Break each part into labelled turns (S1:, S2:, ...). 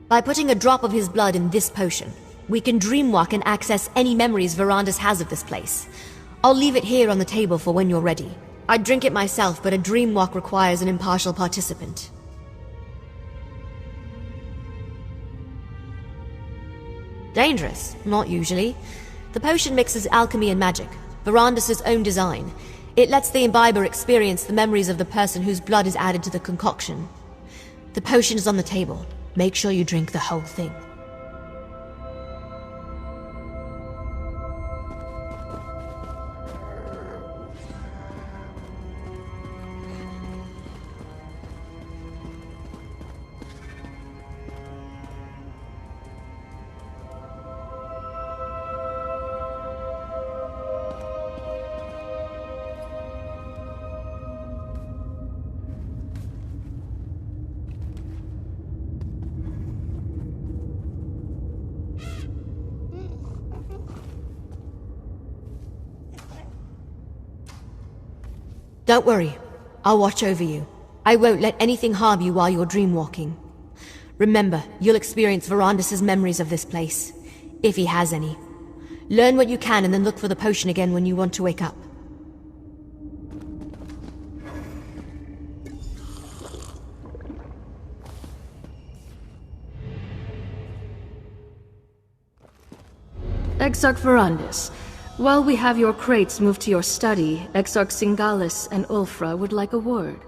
S1: By putting a drop of his blood in this potion, we can dreamwalk and access any memories Verandis has of this place. I'll leave it here on the table for when you're ready. I'd drink it myself, but a dreamwalk requires an impartial participant. Dangerous? Not usually. The potion mixes alchemy and magic, Verandis' own design. It lets the imbiber experience the memories of the person whose blood is added to the concoction. The potion is on the table. Make sure you drink the whole thing. Don't worry, I'll watch over you. I won't let anything harm you while you're dreamwalking. Remember, you'll experience Verandis' memories of this place, if he has any. Learn what you can and then look for the potion again when you want to wake up.
S2: Exarch Verandis, while we have your crates moved to your study, Exarch Singalis and Ulfra would like a word.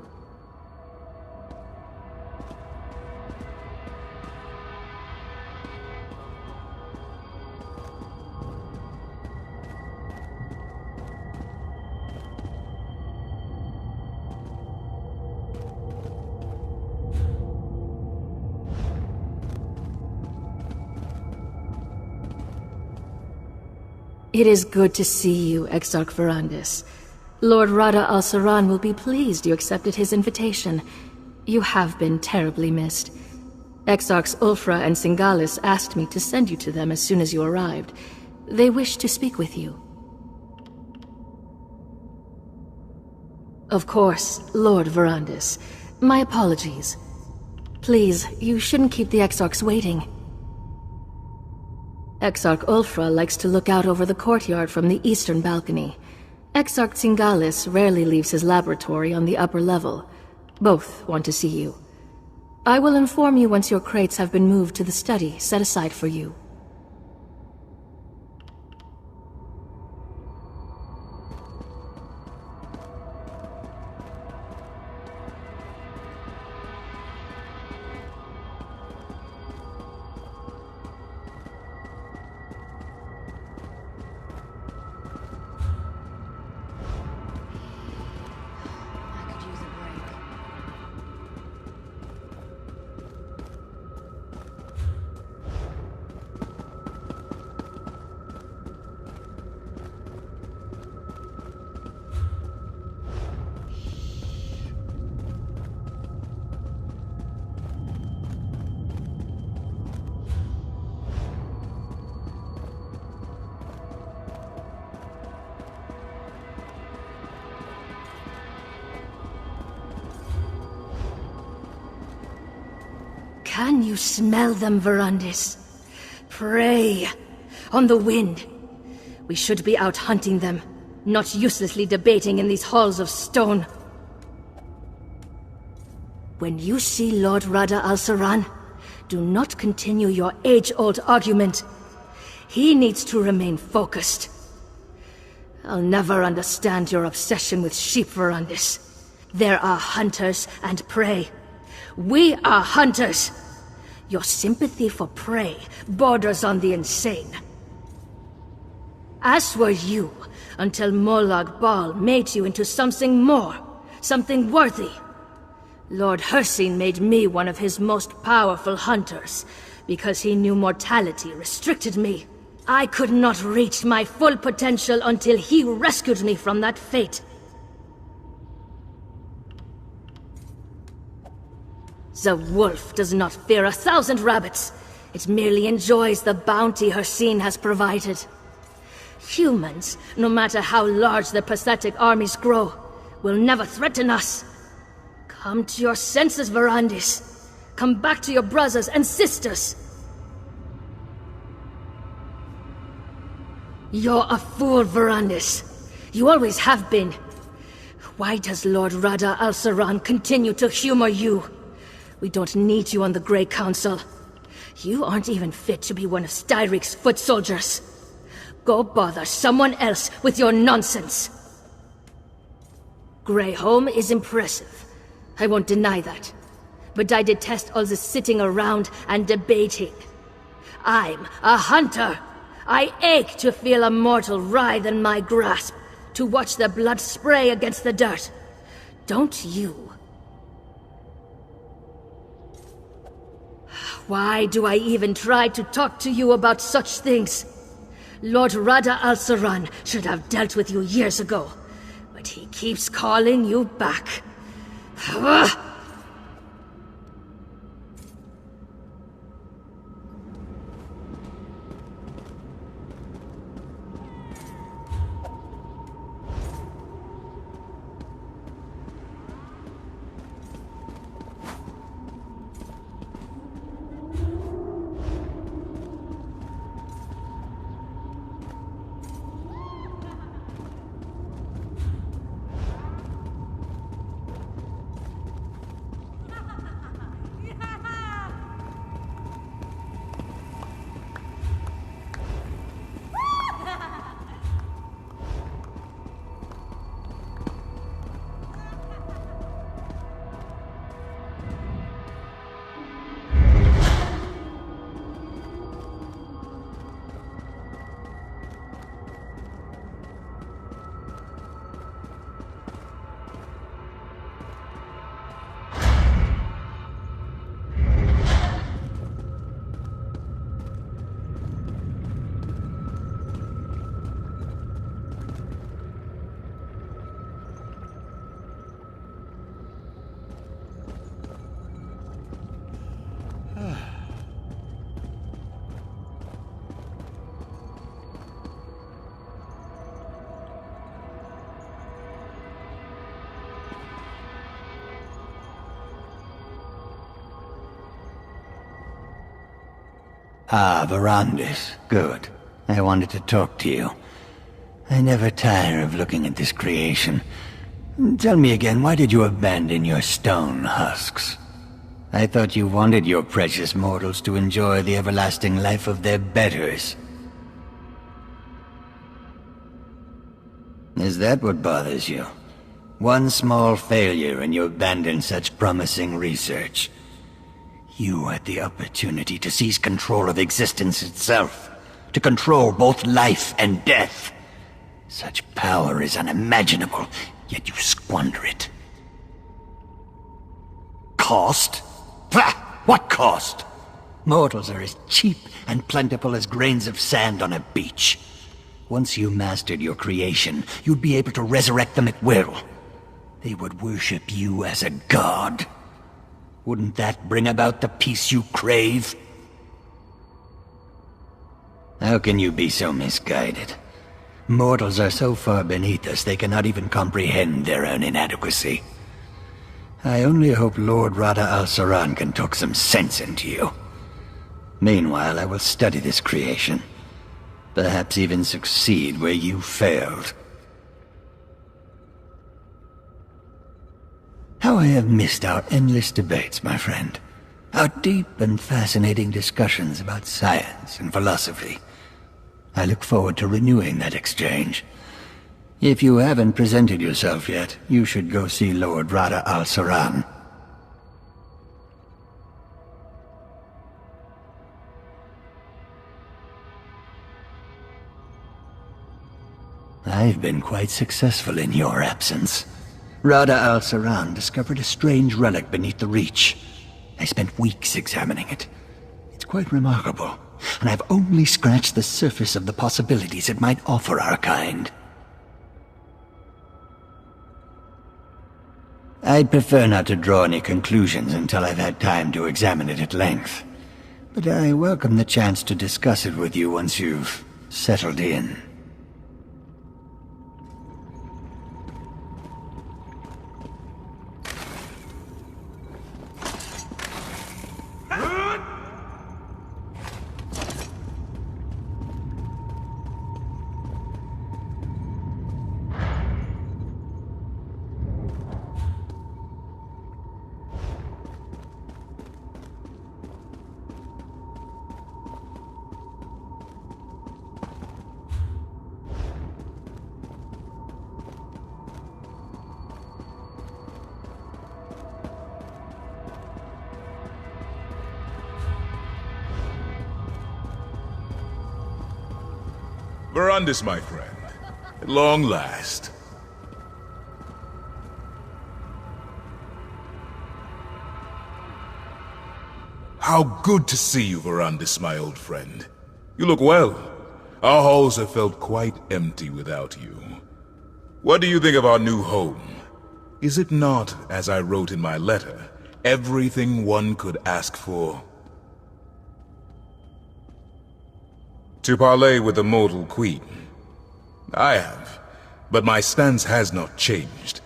S2: It is good to see you, Exarch Verandis. Lord Rada al-Saran will be pleased you accepted his invitation. You have been terribly missed. Exarchs Ulfra and Singalis asked me to send you to them as soon as you arrived. They wish to speak with you. Of course, Lord Verandis. My apologies. Please, you shouldn't keep the Exarchs waiting. Exarch Ulfra likes to look out over the courtyard from the eastern balcony. Exarch Singalis rarely leaves his laboratory on the upper level. Both want to see you. I will inform you once your crates have been moved to the study set aside for you. Can you smell them, Verandis? Prey on the wind. We should be out hunting them, not uselessly debating in these halls of stone. When you see Lord Rada al-Saran, do not continue your age-old argument. He needs to remain focused. I'll never understand your obsession with sheep, Verandis. There are hunters and prey. We are hunters! Your sympathy for prey borders on the insane. As were you, until Molag Bal made you into something more, something worthy. Lord Hircine made me one of his most powerful hunters, because he knew mortality restricted me. I could not reach my full potential until he rescued me from that fate. The wolf does not fear 1,000 rabbits. It merely enjoys the bounty Hircine has provided. Humans, no matter how large their pathetic armies grow, will never threaten us. Come to your senses, Verandis. Come back to your brothers and sisters! You're a fool, Verandis. You always have been. Why does Lord Rada al-Saran continue to humor you? We don't need you on the Grey Council. You aren't even fit to be one of Styric's foot soldiers. Go bother someone else with your nonsense. Greyholm is impressive. I won't deny that. But I detest all the sitting around and debating. I'm a hunter. I ache to feel a mortal writhe in my grasp, to watch their blood spray against the dirt. Don't you? Why do I even try to talk to you about such things? Lord Rada al-Saran should have dealt with you years ago, but he keeps calling you back.
S3: Ah, Verandis. Good. I wanted to talk to you. I never tire of looking at this creation. Tell me again, why did you abandon your stone husks? I thought you wanted your precious mortals to enjoy the everlasting life of their betters. Is that what bothers you? One small failure and you abandon such promising research. You had the opportunity to seize control of existence itself, to control both life and death. Such power is unimaginable, yet you squander it. Cost? Bah! What cost? Mortals are as cheap and plentiful as grains of sand on a beach. Once you mastered your creation, you'd be able to resurrect them at will. They would worship you as a god. Wouldn't that bring about the peace you crave? How can you be so misguided? Mortals are so far beneath us they cannot even comprehend their own inadequacy. I only hope Lord Rada al-Saran can talk some sense into you. Meanwhile, I will study this creation. Perhaps even succeed where you failed. How I have missed our endless debates, my friend. Our deep and fascinating discussions about science and philosophy. I look forward to renewing that exchange. If you haven't presented yourself yet, you should go see Lord Rada al-Saran. I've been quite successful in your absence. Rada al-Saran discovered a strange relic beneath the Reach. I spent weeks examining it. It's quite remarkable, and I've only scratched the surface of the possibilities it might offer our kind. I'd prefer not to draw any conclusions until I've had time to examine it at length. But I welcome the chance to discuss it with you once you've settled in.
S4: Verandis, my friend. At long last. How good to see you, Verandis, my old friend. You look well. Our halls have felt quite empty without you. What do you think of our new home? Is it not, as I wrote in my letter, everything one could ask for? To parley with the mortal queen. I have, but my stance has not changed.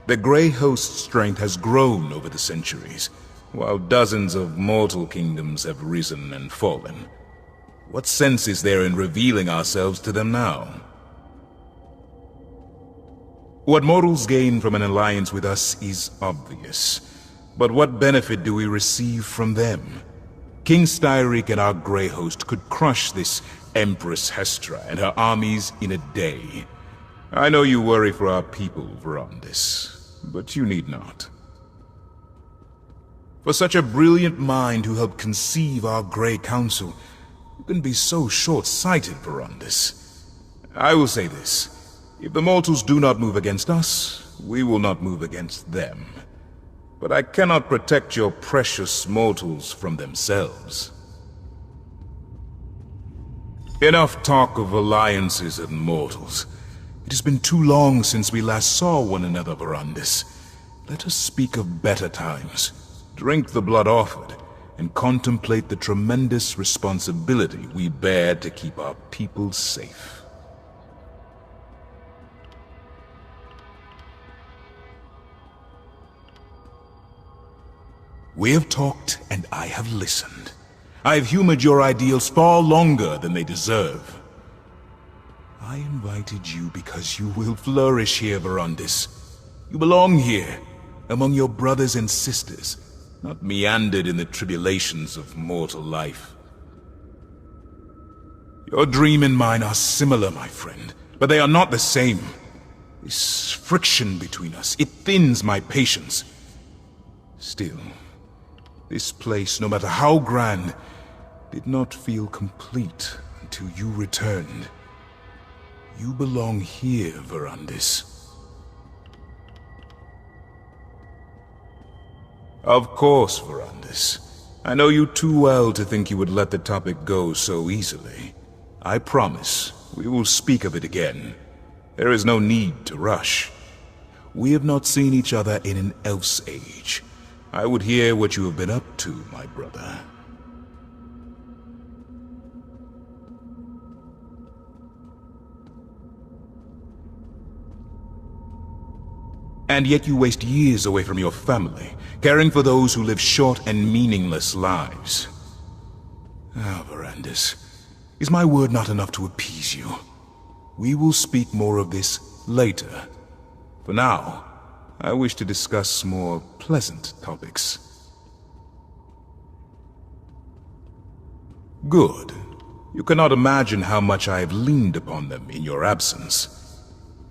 S4: The Grey Host's strength has grown over the centuries, while dozens of mortal kingdoms have risen and fallen. What sense is there in revealing ourselves to them now? What mortals gain from an alliance with us is obvious, but what benefit do we receive from them? King Styric and our Grey Host could crush this Empress Hestra and her armies in a day. I know you worry for our people, Verandis, but you need not. For such a brilliant mind who helped conceive our Grey Council, you can be so short-sighted, Verandis. I will say this. If the mortals do not move against us, we will not move against them. But I cannot protect your precious mortals from themselves. Enough talk of alliances and mortals. It has been too long since we last saw one another, Verandis. Let us speak of better times. Drink the blood offered, and contemplate the tremendous responsibility we bear to keep our people safe. We have talked, and I have listened. I have humored your ideals far longer than they deserve. I invited you because you will flourish here, Verandis. You belong here, among your brothers and sisters, not meandered in the tribulations of mortal life. Your dream and mine are similar, my friend, but they are not the same. This friction between us, it thins my patience. Still, this place, no matter how grand, did not feel complete until you returned. You belong here, Verandis. Of course, Verandis. I know you too well to think you would let the topic go so easily. I promise, we will speak of it again. There is no need to rush. We have not seen each other in an elf's age. I would hear what you have been up to, my brother. And yet you waste years away from your family, caring for those who live short and meaningless lives. Ah, Verandis, is my word not enough to appease you? We will speak more of this later. For now, I wish to discuss more pleasant topics. Good. You cannot imagine how much I have leaned upon them in your absence.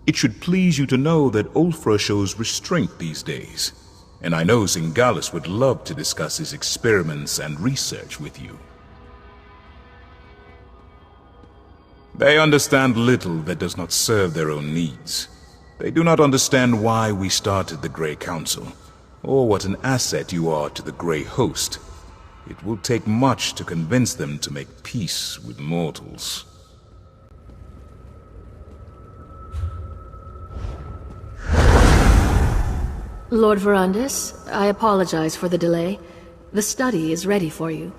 S4: It should please you to know that Ulfra shows restraint these days, and I know Zingalis would love to discuss his experiments and research with you. They understand little that does not serve their own needs. They do not understand why we started the Grey Council, or what an asset you are to the Grey Host. It will take much to convince them to make peace with mortals.
S2: Lord Verandis, I apologize for the delay. The study is ready for you.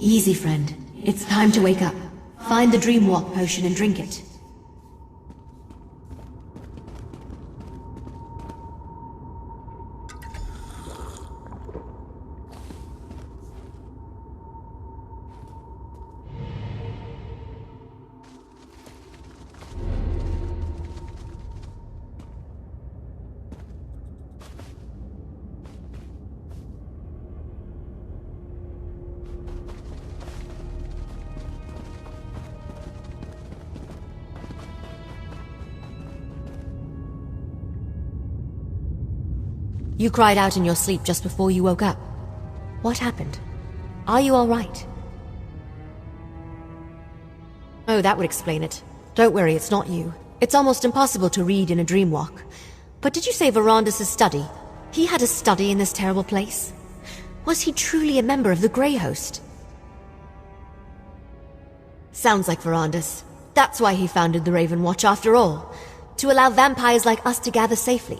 S1: Easy, friend. It's time to wake up. Find the Dream Walk potion and drink it. You cried out in your sleep just before you woke up. What happened? Are you all right? Oh, that would explain it. Don't worry, it's not you. It's almost impossible to read in a dream walk. But did you say Verandus' study? He had a study in this terrible place? Was he truly a member of the Grey Host? Sounds like Verandus. That's why he founded the Raven Watch after all. To allow vampires like us to gather safely.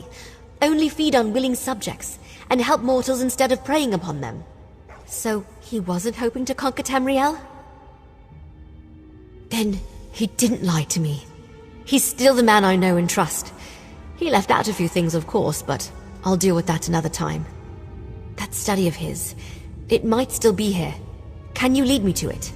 S1: Only feed on willing subjects, and help mortals instead of preying upon them. So, he wasn't hoping to conquer Tamriel? Then, he didn't lie to me. He's still the man I know and trust. He left out a few things, of course, but I'll deal with that another time. That study of his, it might still be here. Can you lead me to it?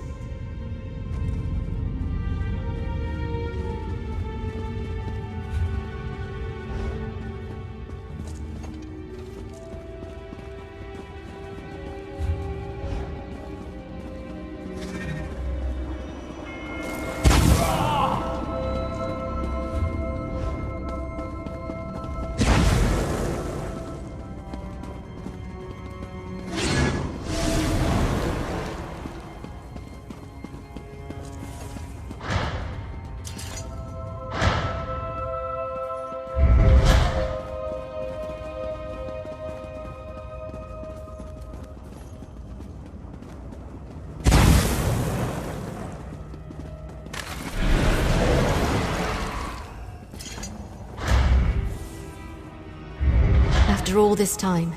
S1: After all this time,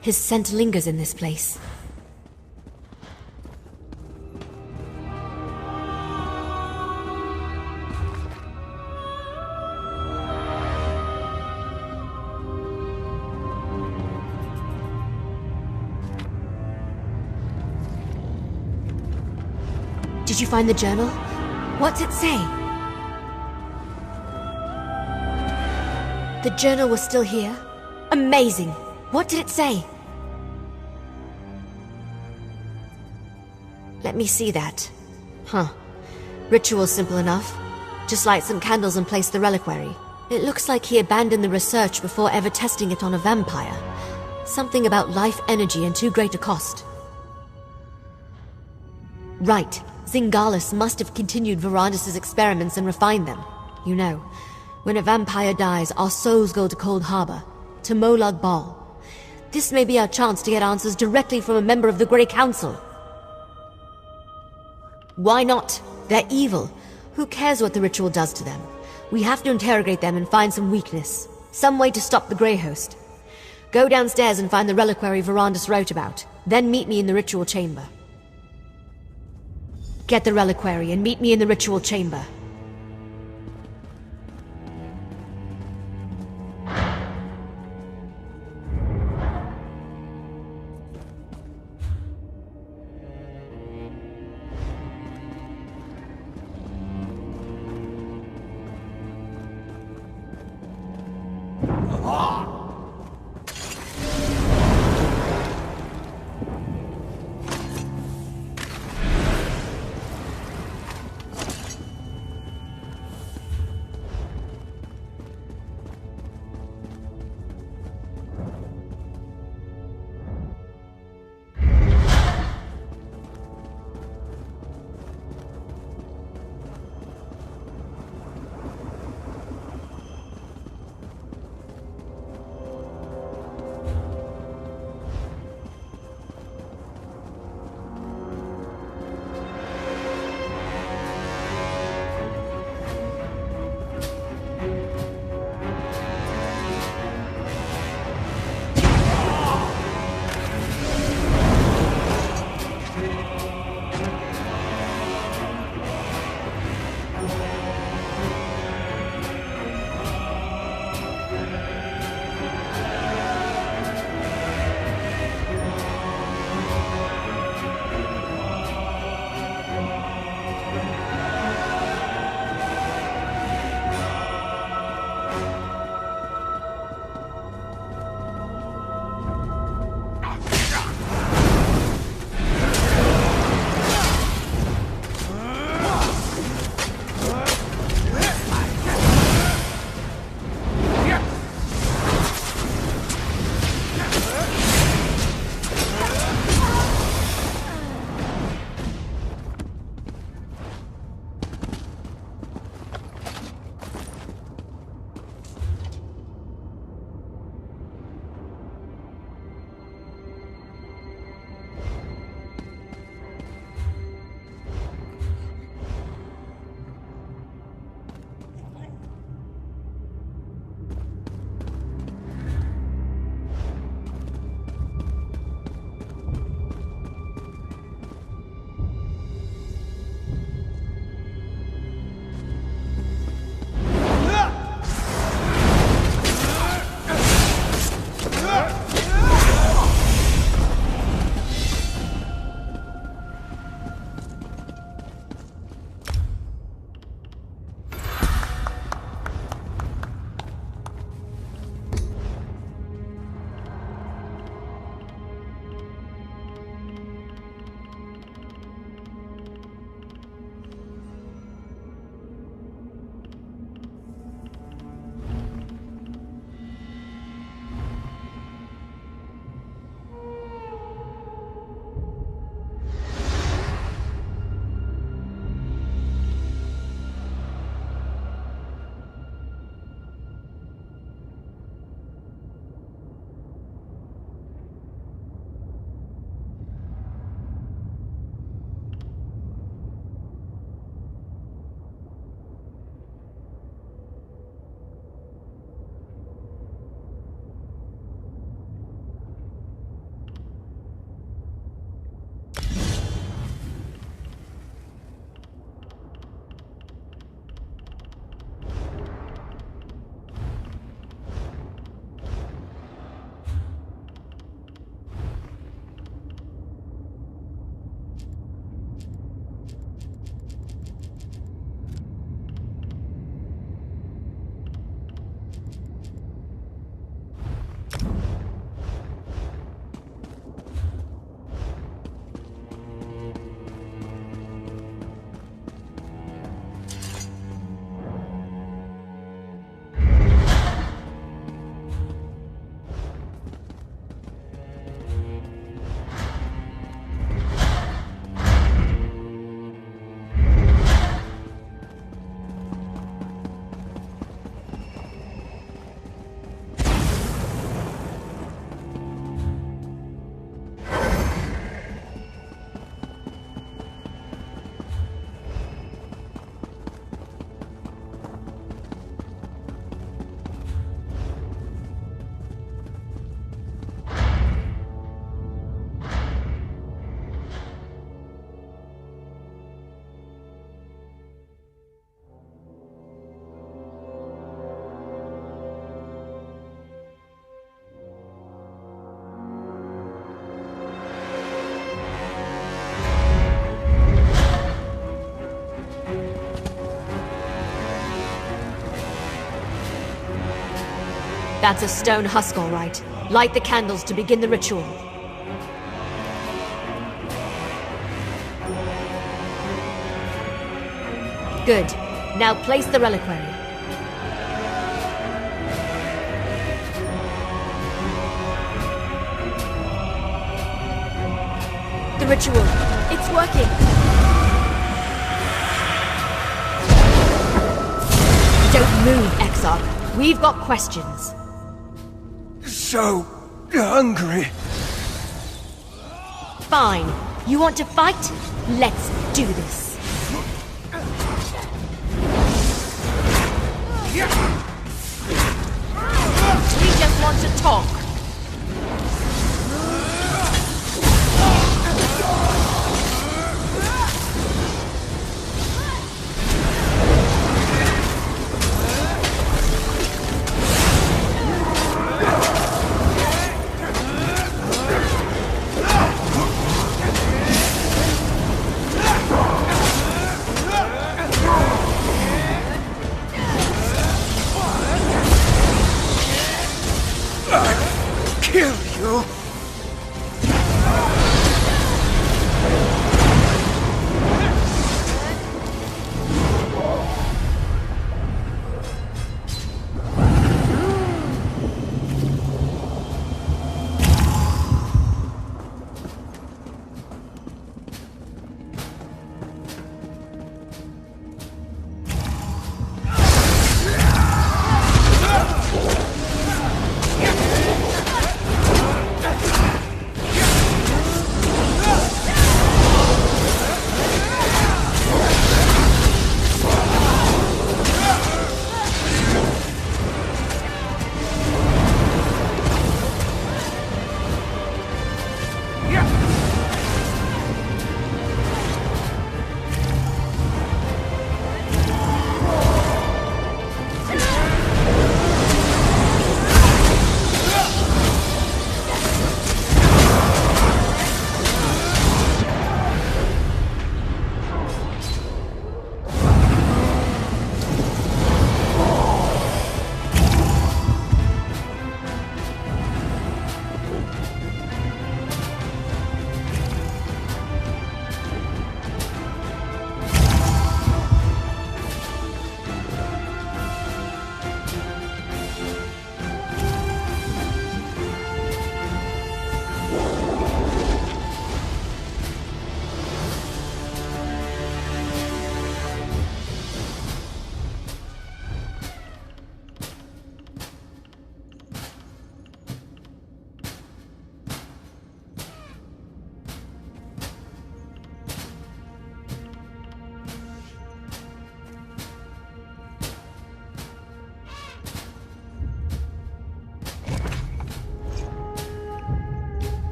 S1: his scent lingers in this place. Did you find the journal? What's it say? The journal was still here? Amazing! What did it say? Let me see that. Huh. Ritual's simple enough. Just light some candles and place the reliquary. It looks like he abandoned the research before ever testing it on a vampire. Something about life energy and too great a cost. Right. Zingalis must have continued Verandus' experiments and refined them. You know, when a vampire dies, our souls go to Cold Harbor. To Molag Bal. This may be our chance to get answers directly from a member of the Grey Council. Why not? They're evil. Who cares what the ritual does to them? We have to interrogate them and find some weakness. Some way to stop the Grey Host. Go downstairs and find the reliquary Verandus wrote about. Then meet me in the ritual chamber. Get the reliquary and meet me in the ritual chamber. That's a stone husk, all right. Light the candles to begin the ritual. Good. Now place the reliquary. The ritual. It's working. Don't move, Exarch. We've got questions.
S5: So hungry.
S1: Fine. You want to fight? Let's do this. We just want to talk.
S5: Kill you!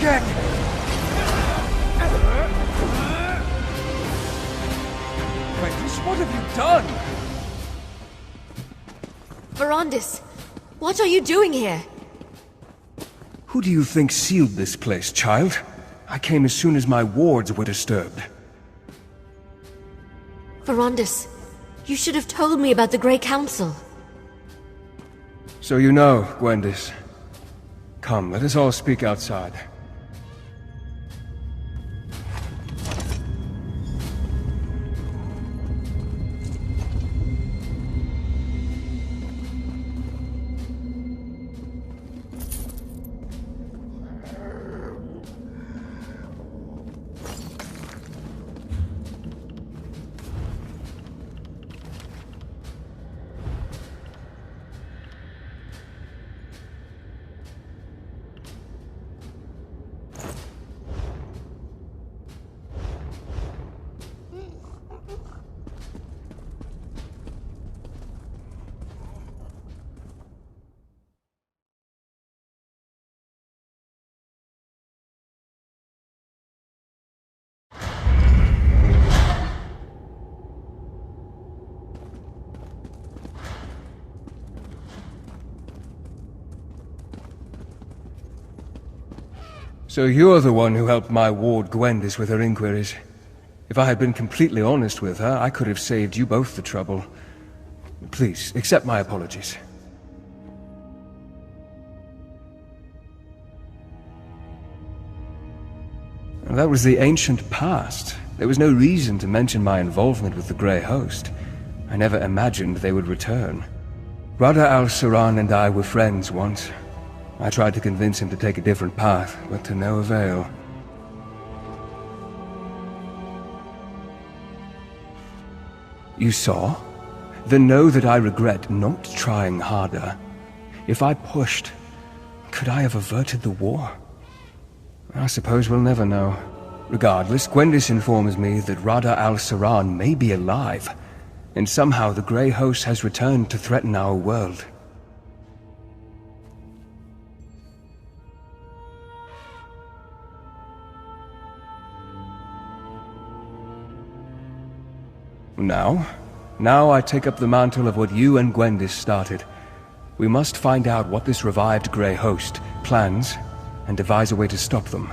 S5: again! Quentis, what have you done?
S1: Verandis, what are you doing here?
S5: Who do you think sealed this place, child? I came as soon as my wards were disturbed.
S1: Verandis, you should have told me about the Grey Council.
S5: So you know, Gwendis. Come, let us all speak outside. So you're the one who helped my ward Gwendis with her inquiries. If I had been completely honest with her, I could have saved you both the trouble. Please, accept my apologies. That was the ancient past. There was no reason to mention my involvement with the Grey Host. I never imagined they would return. Rada al-Saran and I were friends once. I tried to convince him to take a different path, but to no avail. You saw? Then know that I regret not trying harder. If I pushed, could I have averted the war? I suppose we'll never know. Regardless, Gwendis informs me that Rada al-Saran may be alive, and somehow the Grey Host has returned to threaten our world. Now I take up the mantle of what you and Gwendis started. We must find out what this revived Grey Host plans, and devise a way to stop them.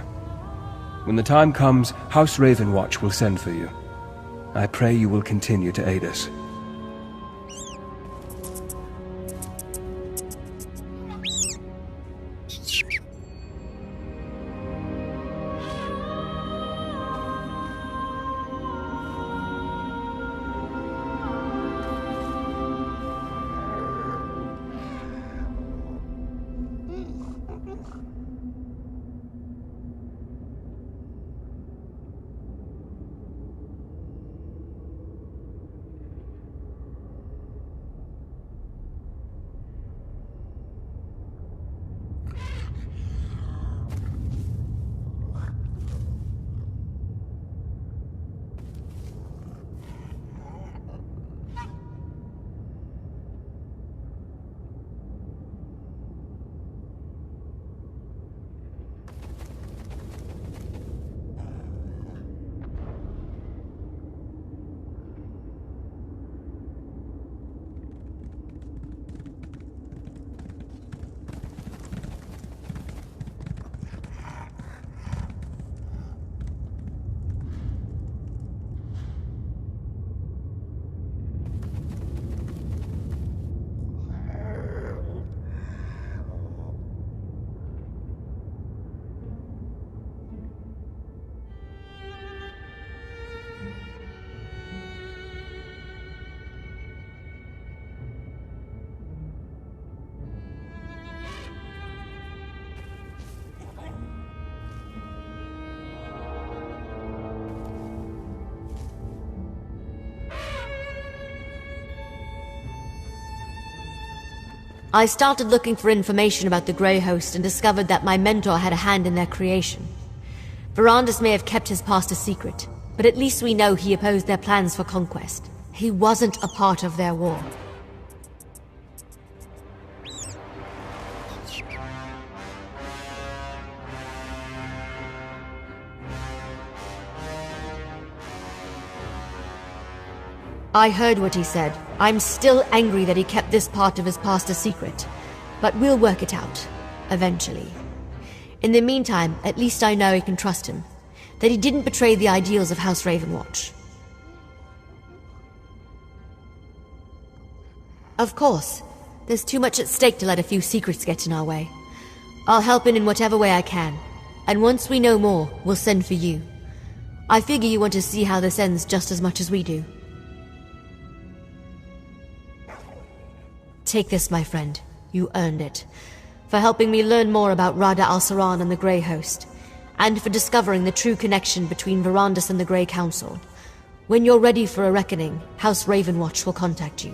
S5: When the time comes, House Ravenwatch will send for you. I pray you will continue to aid us.
S1: I started looking for information about the Grey Host and discovered that my mentor had a hand in their creation. Verandus may have kept his past a secret, but at least we know he opposed their plans for conquest. He wasn't a part of their war. I heard what he said. I'm still angry that he kept this part of his past a secret. But we'll work it out. Eventually. In the meantime, at least I know I can trust him. That he didn't betray the ideals of House Ravenwatch. Of course. There's too much at stake to let a few secrets get in our way. I'll help in whatever way I can, and once we know more, we'll send for you. I figure you want to see how this ends just as much as we do. Take this, my friend. You earned it. For helping me learn more about Rada al-Saran and the Grey Host, and for discovering the true connection between Verandis and the Grey Council. When you're ready for a reckoning, House Ravenwatch will contact you.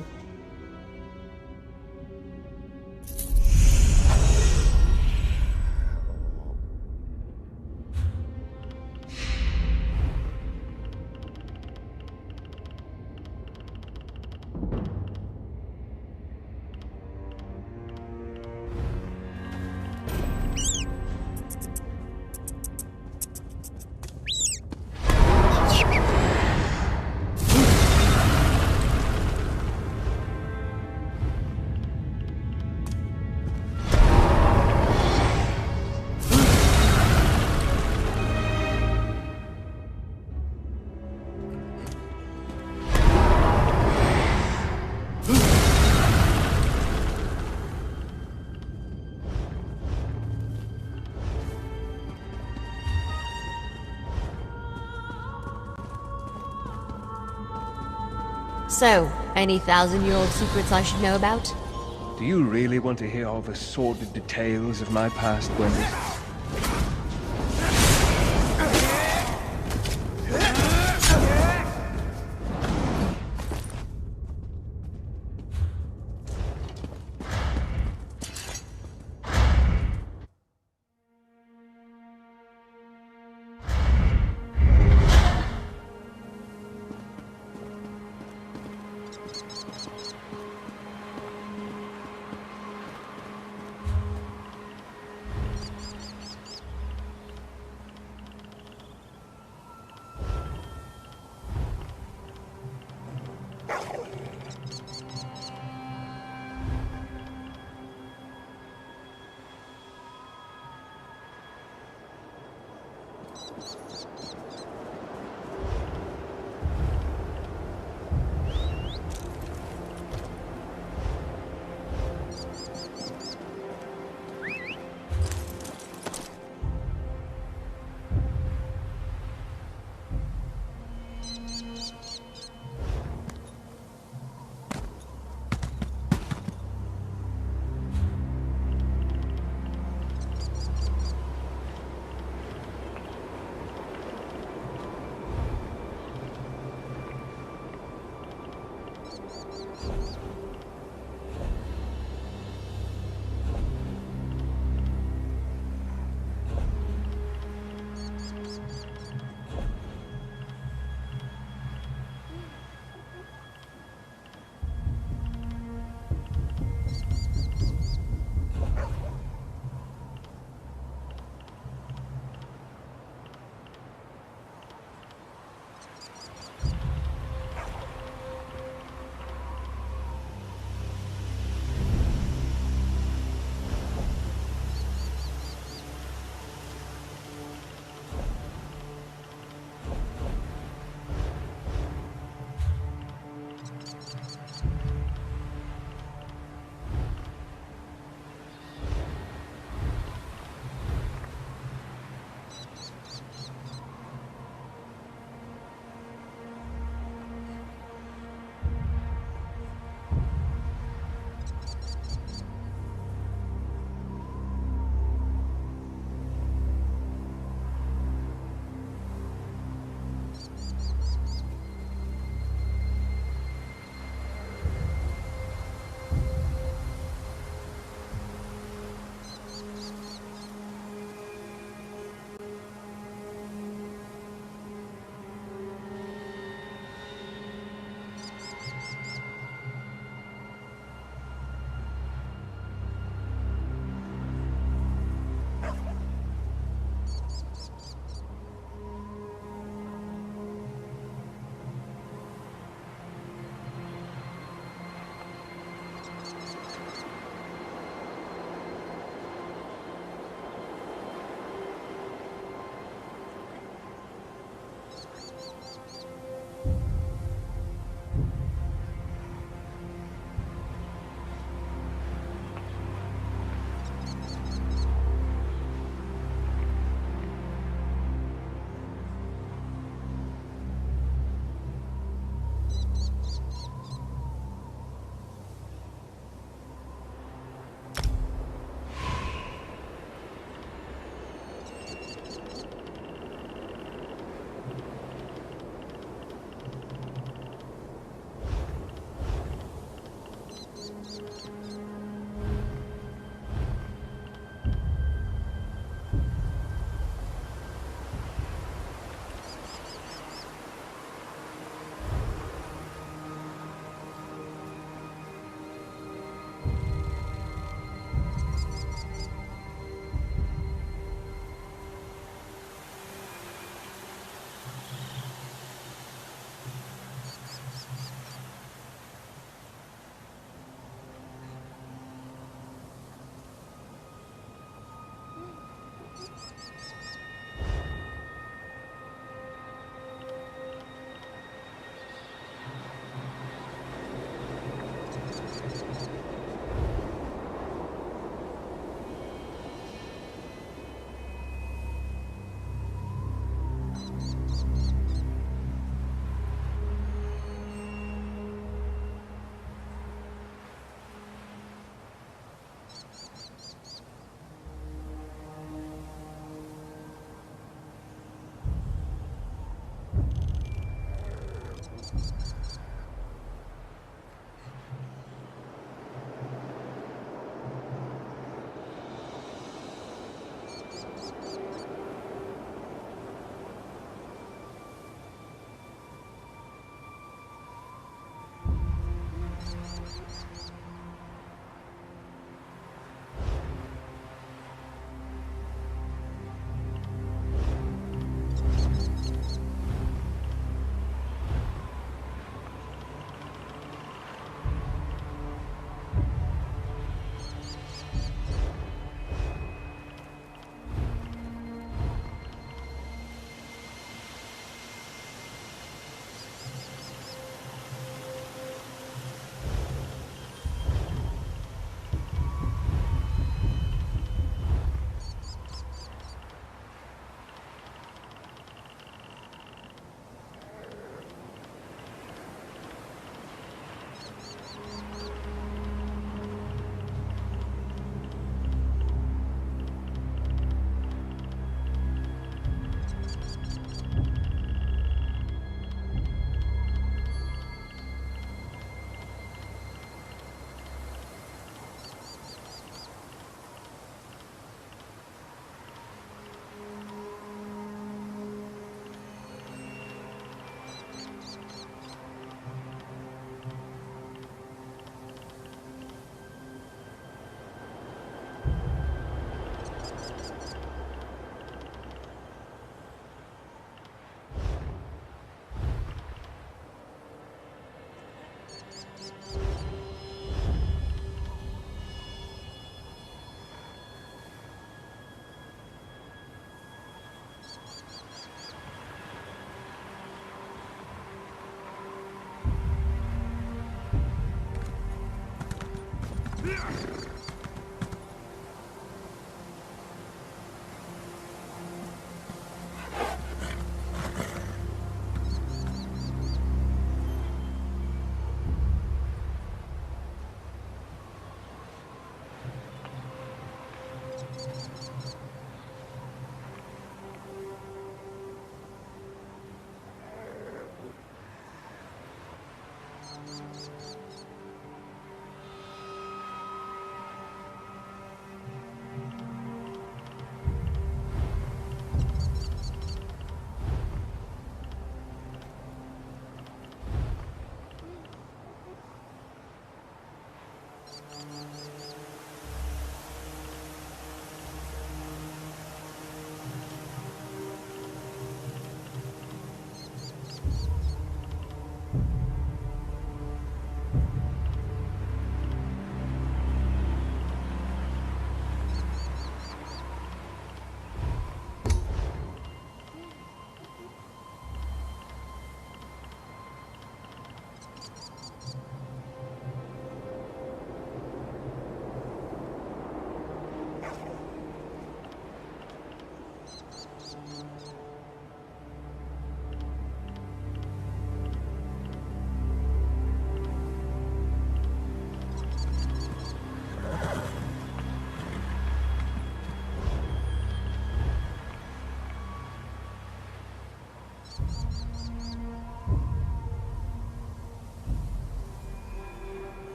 S1: So, any 1,000-year-old secrets I should know about?
S5: Do you really want to hear all the sordid details of my past, Wendy?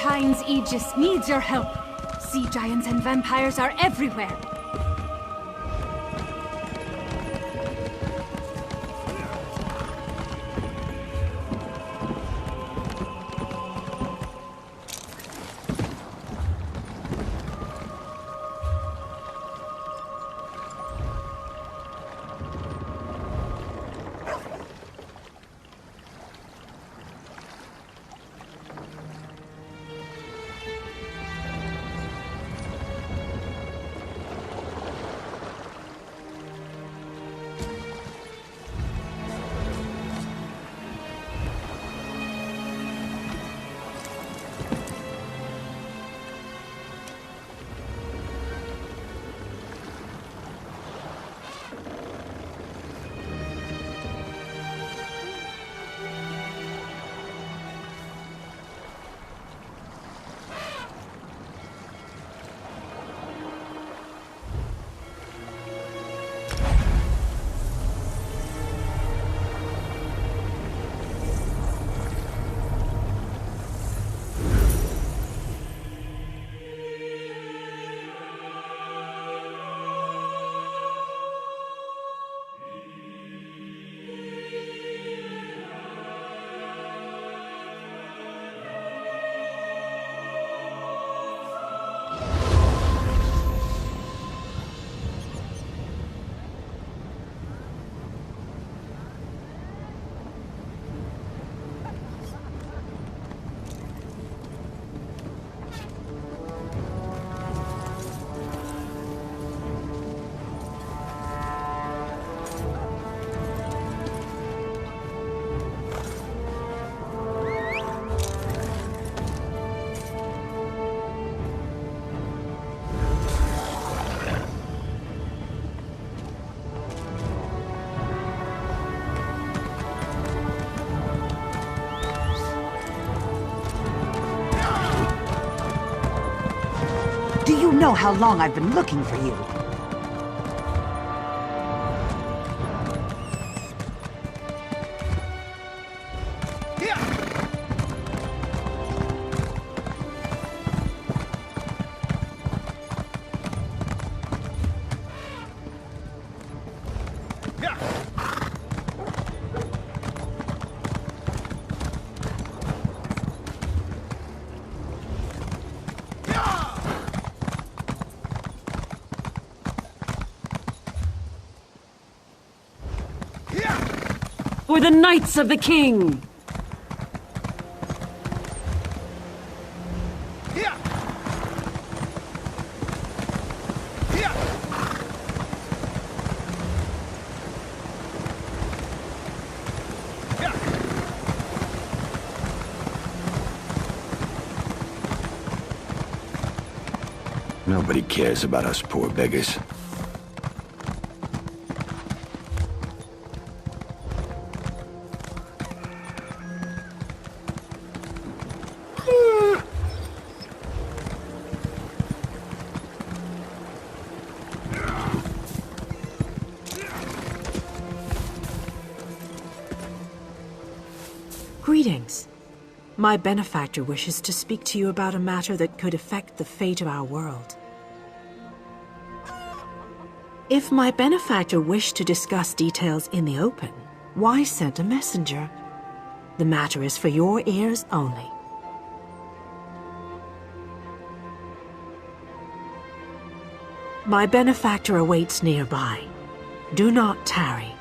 S6: Kine's Aegis needs your help. Sea giants and vampires are everywhere.
S7: Do you know how long I've been looking for you?
S8: For the Knights of the King!
S3: Nobody cares about us poor beggars.
S8: Greetings. My benefactor wishes to speak to you about a matter that could affect the fate of our world. If my benefactor wished to discuss details in the open, why send a messenger? The matter is for your ears only. My benefactor awaits nearby. Do not tarry.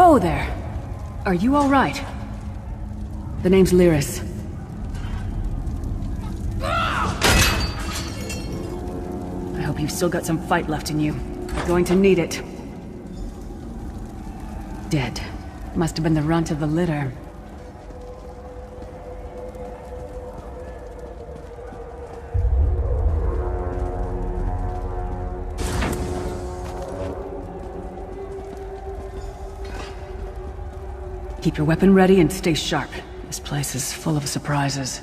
S9: Whoa there! Are you alright? The name's Lyris. I hope you've still got some fight left in you. You're going to need it. Dead. Must have been the runt of the litter. Keep your weapon ready and stay sharp. This place is full of surprises.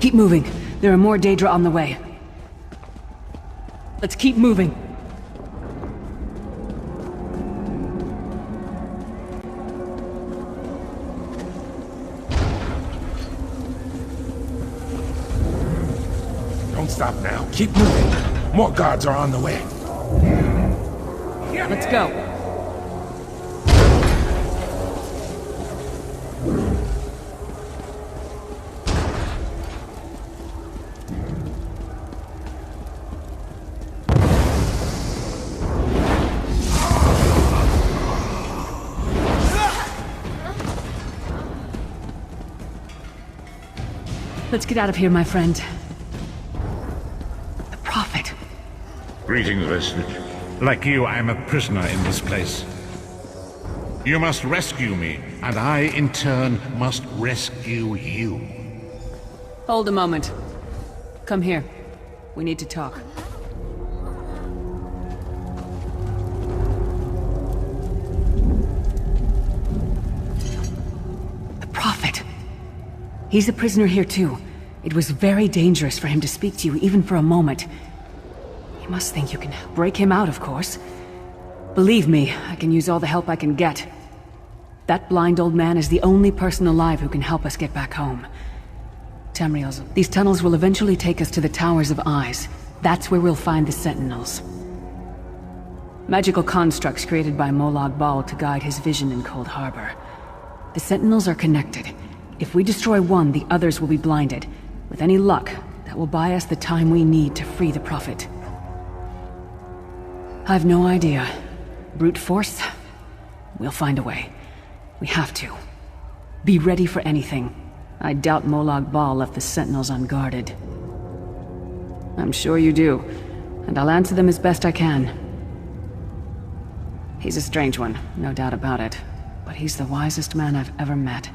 S9: Keep moving. There are more Daedra on the way. Let's keep moving.
S10: Don't stop now. Keep moving. More guards are on the way.
S9: Let's go. Let's get out of here, my friend. The Prophet.
S11: Greetings, resident. Like you, I am a prisoner in this place. You must rescue me, and I, in turn, must rescue you.
S9: Hold a moment. Come here. We need to talk. The Prophet. He's a prisoner here too. It was very dangerous for him to speak to you, even for a moment. You must think you can break him out, of course. Believe me, I can use all the help I can get. That blind old man is the only person alive who can help us get back home. Tamriel's, these tunnels will eventually take us to the Towers of Eyes. That's where we'll find the Sentinels. Magical constructs created by Molag Bal to guide his vision in Cold Harbor. The Sentinels are connected. If we destroy one, the others will be blinded. With any luck, that will buy us the time we need to free the Prophet. I've no idea. Brute force? We'll find a way. We have to. Be ready for anything. I doubt Molag Bal left the Sentinels unguarded. I'm sure you do, and I'll answer them as best I can. He's a strange one, no doubt about it, but he's the wisest man I've ever met.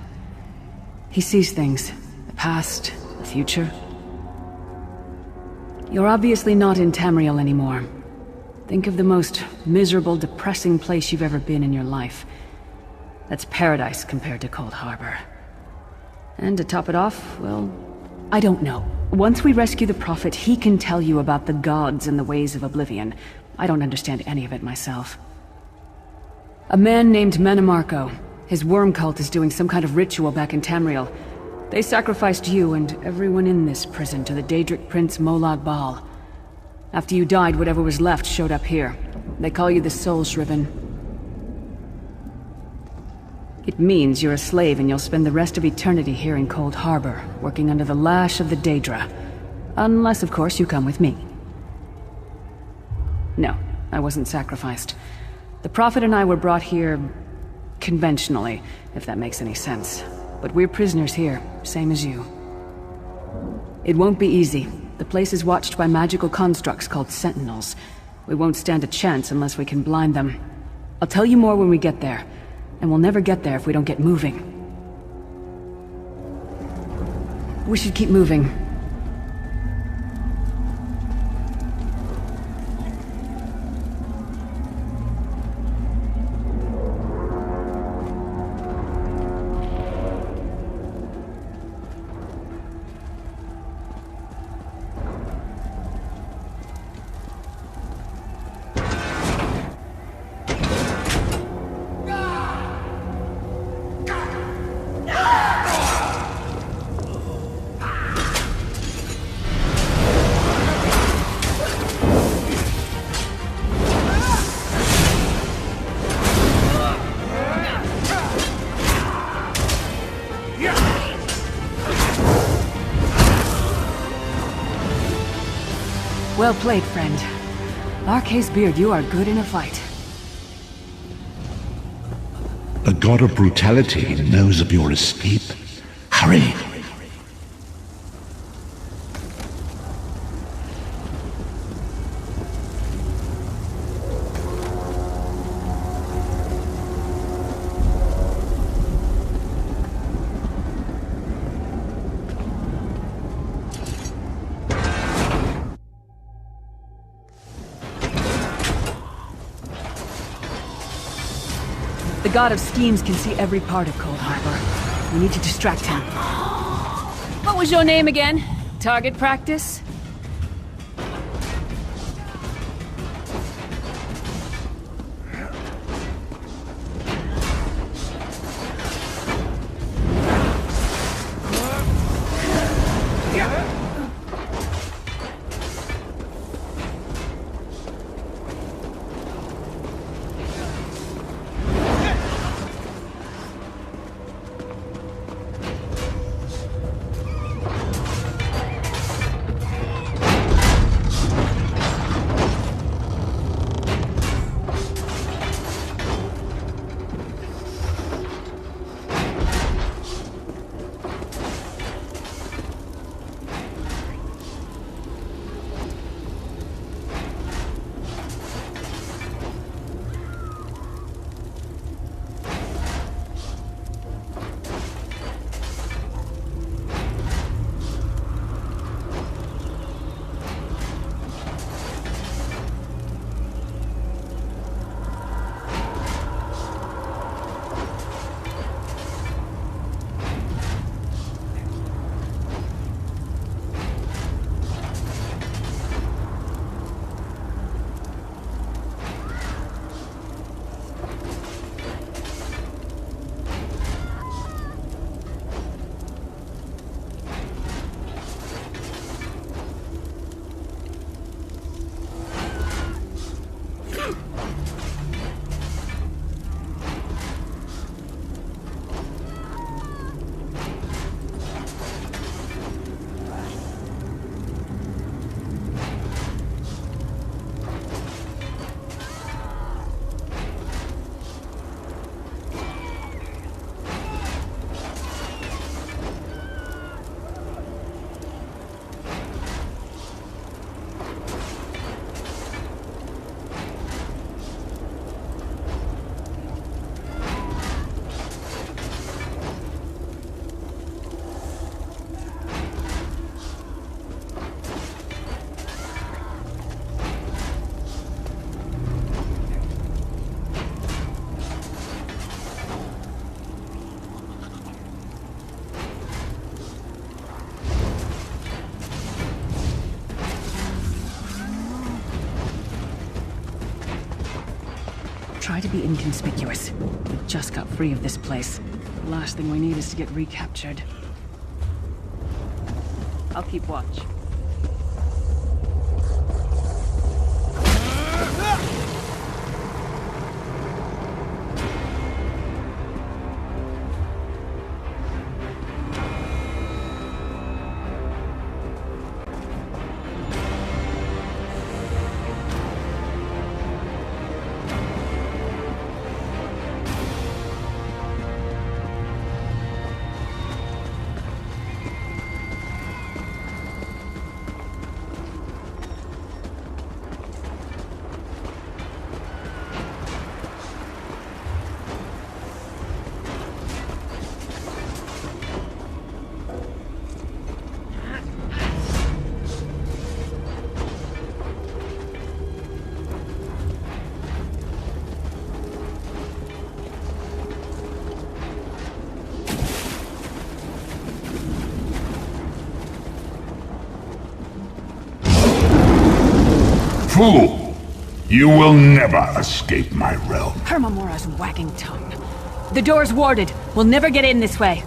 S9: He sees things, the past, the future. You're obviously not in Tamriel anymore. Think of the most miserable, depressing place you've ever been in your life. That's paradise compared to Cold Harbor. And to top it off, well, I don't know. Once we rescue the Prophet, he can tell you about the gods and the ways of Oblivion. I don't understand any of it myself. A man named Manamarco. His worm cult is doing some kind of ritual back in Tamriel. They sacrificed you and everyone in this prison to the Daedric Prince Molag Bal. After you died, whatever was left showed up here. They call you the Soul Shriven. It means you're a slave and you'll spend the rest of eternity here in Cold Harbor, working under the lash of the Daedra. Unless, of course, you come with me. No, I wasn't sacrificed. The Prophet and I were brought here conventionally, if that makes any sense. But we're prisoners here, same as you. It won't be easy. The place is watched by magical constructs called Sentinels. We won't stand a chance unless we can blind them. I'll tell you more when we get there. And we'll never get there if we don't get moving. We should keep moving. Well played, friend. Arcay's beard, you are good in a fight.
S11: The god of brutality knows of your escape. Hurry!
S9: The god of schemes can see every part of Cold Harbor. We need to distract him. What was your name again? Target practice? Try to be inconspicuous. We just got free of this place. The last thing we need is to get recaptured. I'll keep watch.
S11: Fool! You will never escape my realm.
S9: Hermamora's wagging tongue. The door's warded. We'll never get in this way.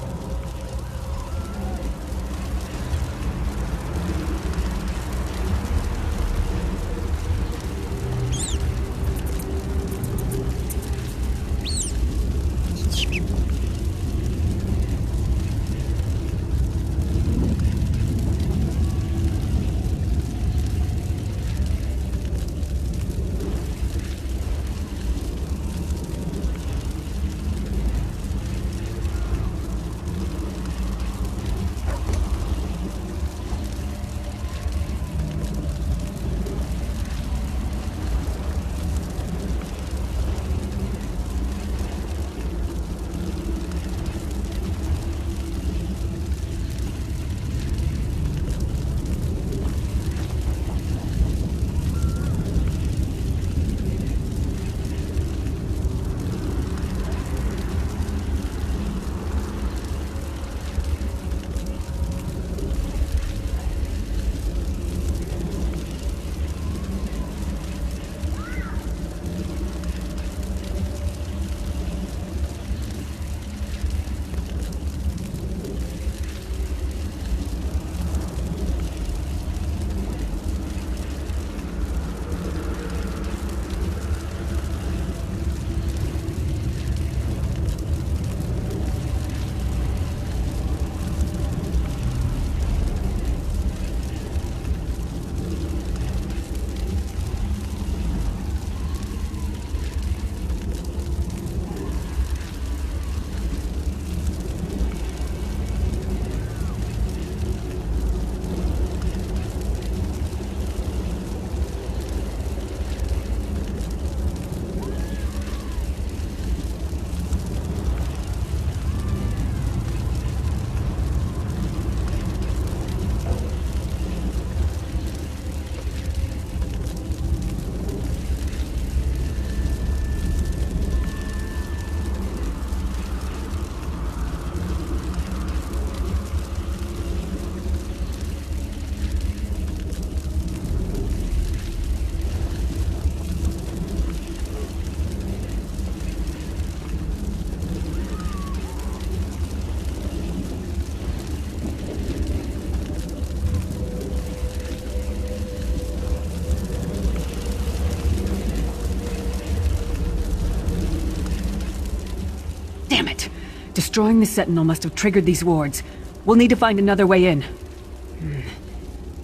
S9: Damn it! Destroying the Sentinel must have triggered these wards. We'll need to find another way in.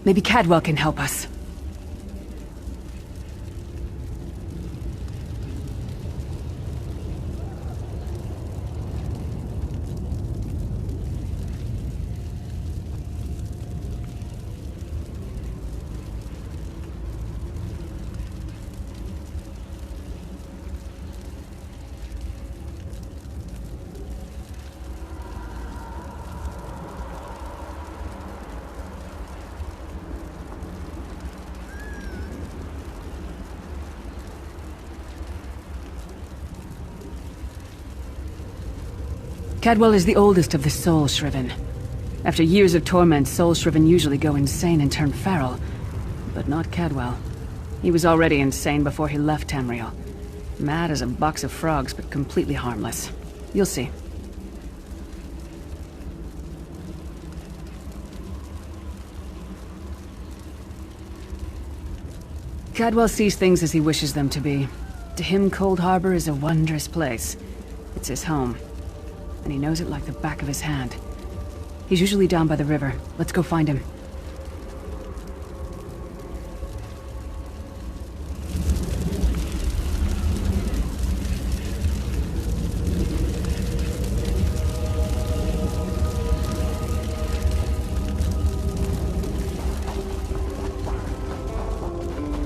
S9: Maybe Cadwell can help us. Cadwell is the oldest of the Soul Shriven. After years of torment, Soul Shriven usually go insane and turn feral. But not Cadwell. He was already insane before he left Tamriel. Mad as a box of frogs, but completely harmless. You'll see. Cadwell sees things as he wishes them to be. To him, Cold Harbor is a wondrous place. It's his home. And he knows it like the back of his hand. He's usually down by the river. Let's go find him.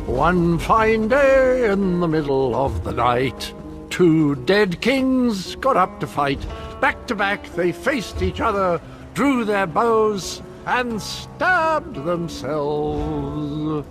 S12: One fine day in the middle of the night, two dead kings got up to fight. Back to back they faced each other, drew their bows, and stabbed themselves.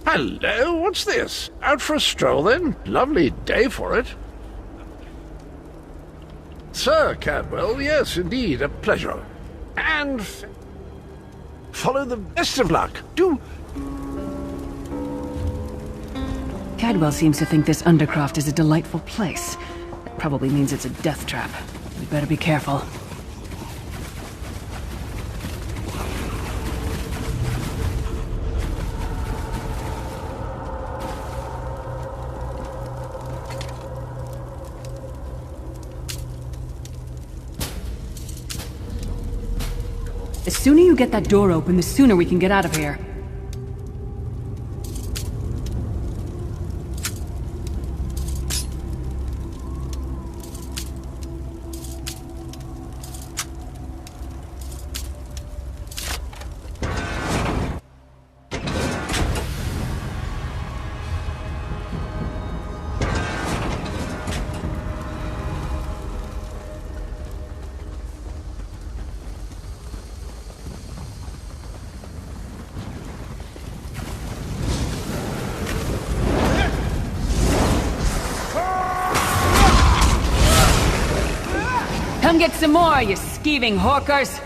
S12: Hello, what's this? Out for a stroll, then? Lovely day for it. Sir Cadwell, yes, indeed, a pleasure. And follow the best of luck. Do...
S9: Cadwell seems to think this Undercroft is a delightful place. That probably means it's a death trap. We better be careful. The sooner you get that door open, the sooner we can get out of here. Come get some more, you skeeving hawkers!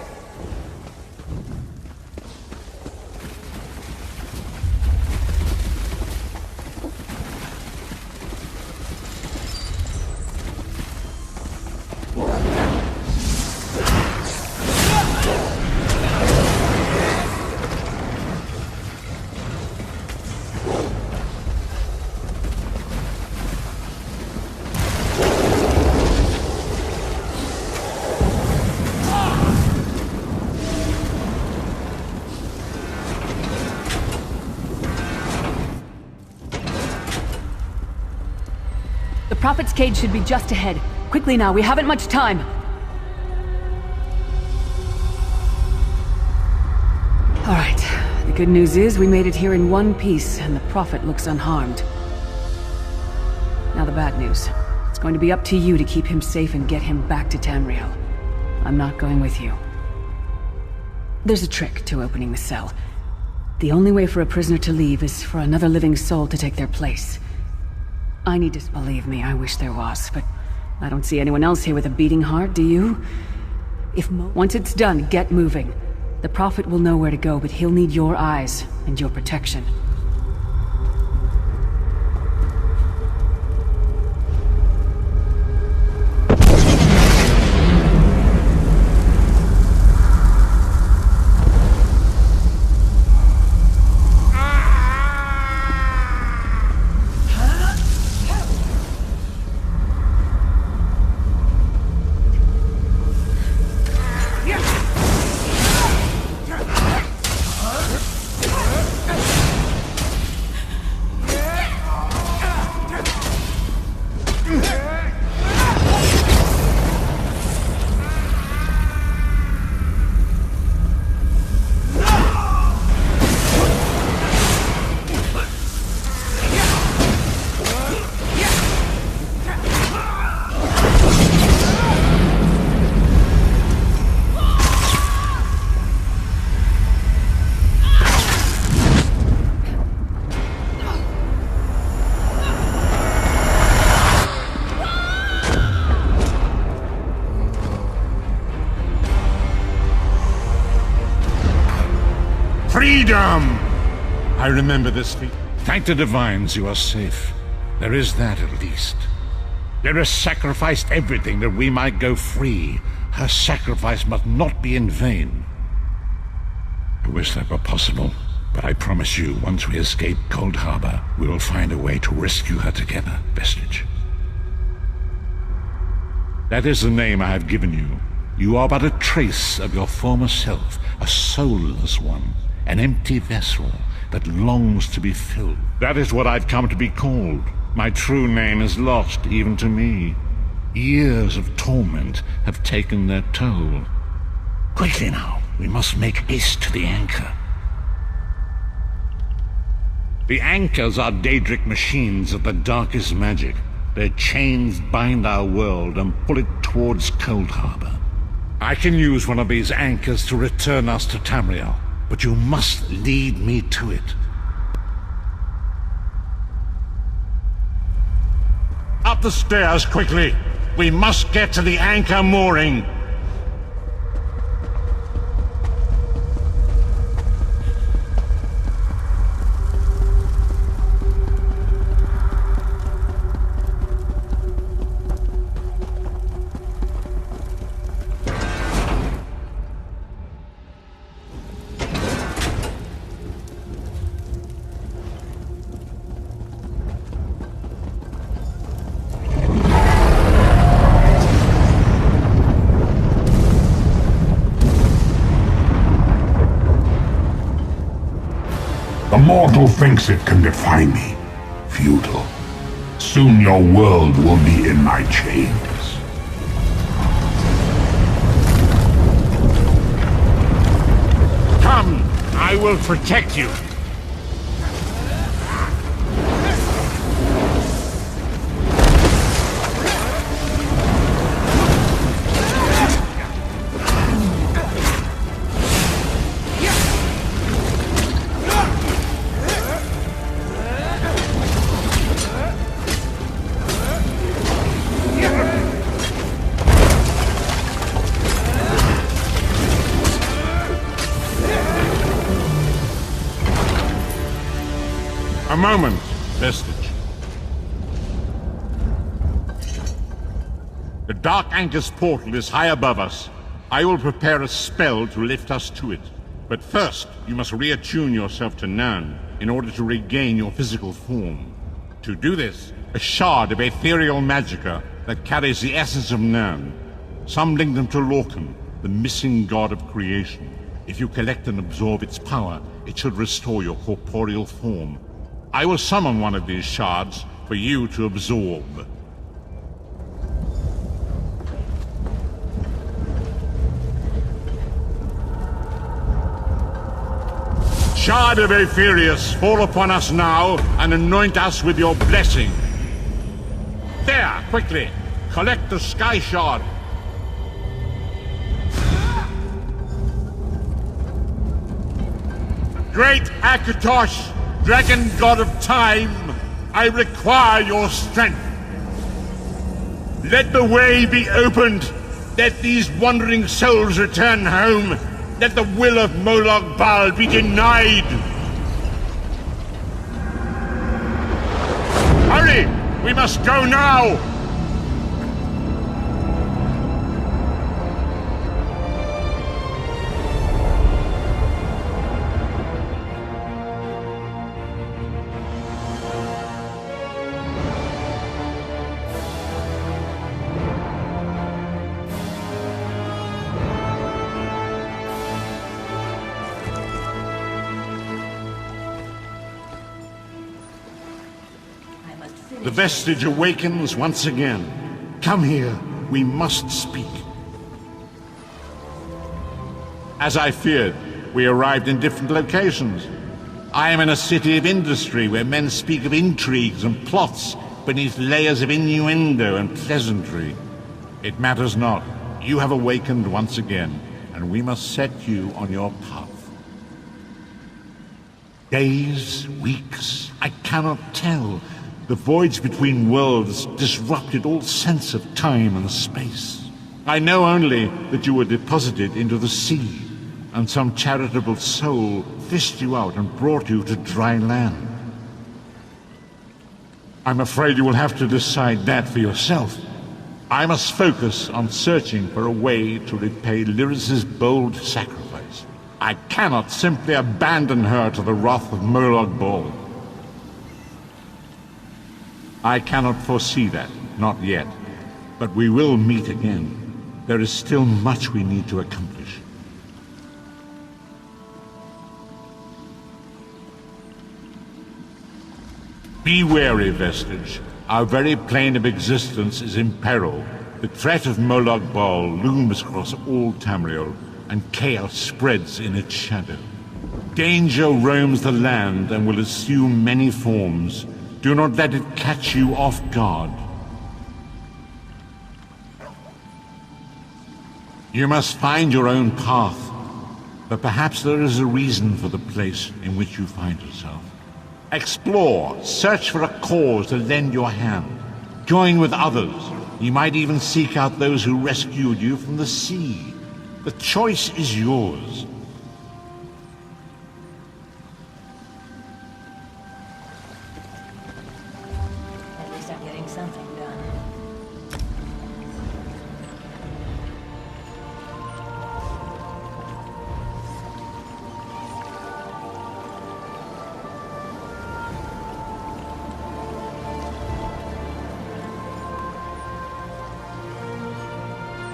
S9: Prophet's cage should be just ahead. Quickly now, we haven't much time. Alright, the good news is we made it here in one piece, and the Prophet looks unharmed. Now the bad news. It's going to be up to you to keep him safe and get him back to Tamriel. I'm not going with you. There's a trick to opening the cell. The only way for a prisoner to leave is for another living soul to take their place. I need to... Believe me, I wish there was, but I don't see anyone else here with a beating heart, do you? Once it's done, get moving. The Prophet will know where to go, but he'll need your eyes and your protection.
S11: Freedom! I remember this feat. Thank the divines you are safe. There is that at least. There has sacrificed everything that we might go free. Her sacrifice must not be in vain. I wish that were possible, but I promise you, once we escape Cold Harbor, we will find a way to rescue her together, Vestige. That is the name I have given you. You are but a trace of your former self, a soulless one. An empty vessel that longs to be filled. That is what I've come to be called. My true name is lost even to me. Years of torment have taken their toll. Quickly now, we must make haste to the anchor. The anchors are Daedric machines of the darkest magic. Their chains bind our world and pull it towards Cold Harbor. I can use one of these anchors to return us to Tamriel. But you must lead me to it. Up the stairs, quickly! We must get to the anchor mooring!
S10: The mortal thinks it can defy me. Futile. Soon your world will be in my chains.
S11: Come! I will protect you! A moment, Vestige. The Dark Anchor's portal is high above us. I will prepare a spell to lift us to it. But first, you must reattune yourself to Nan in order to regain your physical form. To do this, a shard of ethereal magicka that carries the essence of Nan. Some link them to Lorcan, the missing god of creation. If you collect and absorb its power, it should restore your corporeal form. I will summon one of these shards for you to absorb. Shard of Aetherius, fall upon us now and anoint us with your blessing. There, quickly! Collect the Sky Shard. Great Akatosh, Dragon God of Time, I require your strength. Let the way be opened. Let these wandering souls return home. Let the will of Prolog Bal be denied. Hurry! We must go now! The vestige awakens once again. Come here, we must speak. As I feared, we arrived in different locations. I am in a city of industry where men speak of intrigues and plots beneath layers of innuendo and pleasantry. It matters not. You have awakened once again, and we must set you on your path. Days, weeks, I cannot tell. The voids between worlds disrupted all sense of time and space. I know only that you were deposited into the sea, and some charitable soul fished you out and brought you to dry land. I'm afraid you will have to decide that for yourself. I must focus on searching for a way to repay Lyris's bold sacrifice. I cannot simply abandon her to the wrath of Prolog Bal. I cannot foresee that, not yet. But we will meet again. There is still much we need to accomplish. Be wary, Vestige. Our very plane of existence is in peril. The threat of Prolog Bal looms across all Tamriel, and chaos spreads in its shadow. Danger roams the land and will assume many forms. Do not let it catch you off guard. You must find your own path, but perhaps there is a reason for the place in which you find yourself. Explore, search for a cause to lend your hand. Join with others. You might even seek out those who rescued you from the sea. The choice is yours.
S13: At least I'm getting something.